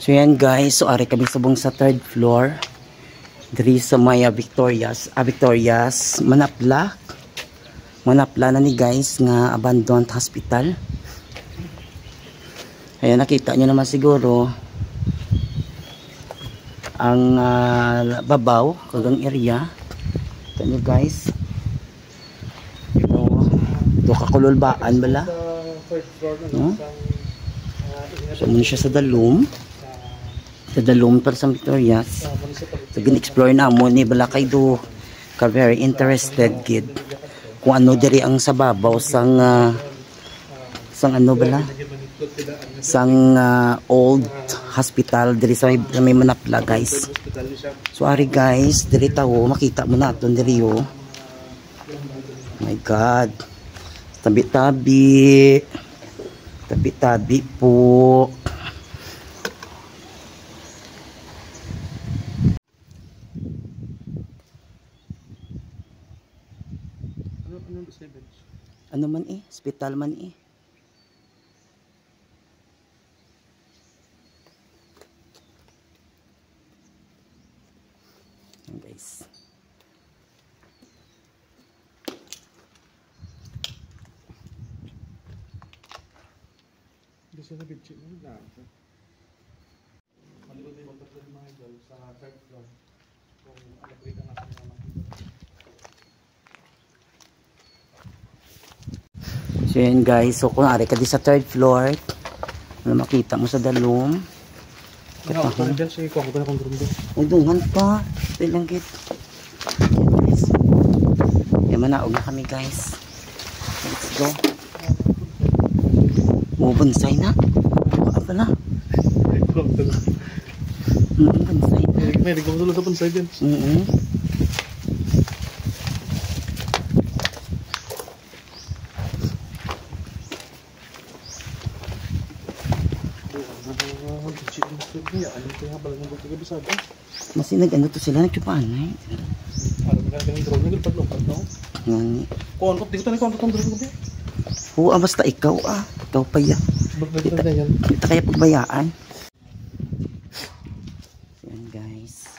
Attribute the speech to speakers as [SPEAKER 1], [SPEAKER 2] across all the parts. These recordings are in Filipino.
[SPEAKER 1] So yan guys, so ari kami subong sa third floor. Diri sa Maya Victorias Manapla na ni guys nga abandoned hospital. Ayan, nakita nyo naman siguro ang babaw kagang area. Ito nyo guys, do kakululbaan bala, no? So muna siya sa dalom para sa Victorias. So gin-explore na mo ni bala kay do ka very interested gid kung ano diri ang sa babaw sang ano bala sang old hospital diri sa may Manapla guys. So ari guys, diri tawo makita mo naton diri oh. My God, tabi-tabi po. Ano man hospital man guys.
[SPEAKER 2] Gusto na bitchin mo na. Malikot yung magpapalad mga idol sa third floor. Kung alapit ang aking mga makita.
[SPEAKER 1] So yan guys, so kung ari ka di sa third floor, ano makita mo sa dalom.
[SPEAKER 2] Katahon dyan si Kuwang ko na kong grundo.
[SPEAKER 1] Ay dungan pa, ilang git. Yan manaog na kami guys. Let's go. Bonsai na. Wala pala. Bonsai.
[SPEAKER 2] May rigong tulad sa bonsai din.
[SPEAKER 1] Masih nag-ano to sila, nagtsupan eh.
[SPEAKER 2] Ano magkakaling drone, nagpaglokat no?
[SPEAKER 1] Ngani.
[SPEAKER 2] Kuwan ko, dito na kuwan ko tong drone ko.
[SPEAKER 1] Oo, basta ikaw ikaw pa yan. Kita kaya pagbayaan. Yan guys.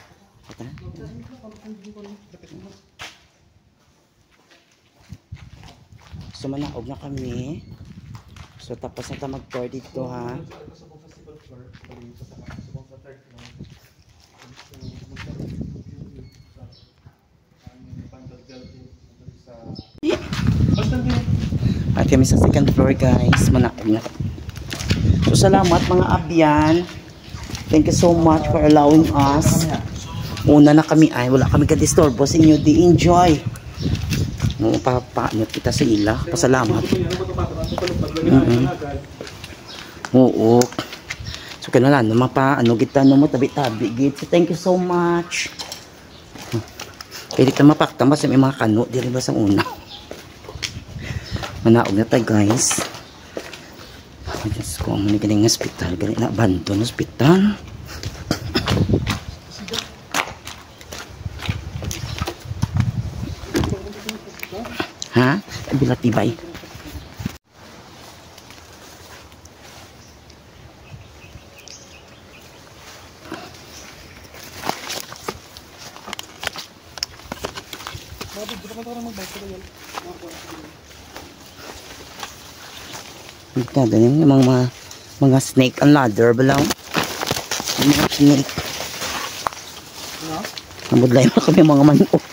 [SPEAKER 1] Kita. So manaog na kami. So tapos na tayo mag-tour dito ha. At kami sa second floor guys, manaog na. So salamat mga abyan. Thank you so much for allowing us. Una na kami ay wala kami ka-disturbo sa inyo. Di enjoy. Papaanot kita sa ila. Pasalamat. Oo. So kailangan naman pa ano kita no mo tabi-tabi gid. So thank you so much. Kaya dito mapakta mas may mga kano diri ba sang una. Manaog na tayo guys. Diyos ko, muna galing hospital. Galing na abandon hospital. Ha? Bilat tibay. Ito, ganyan yung mga snake and ladder balaw. Mga snake. Nabudlay mo kami mga manok.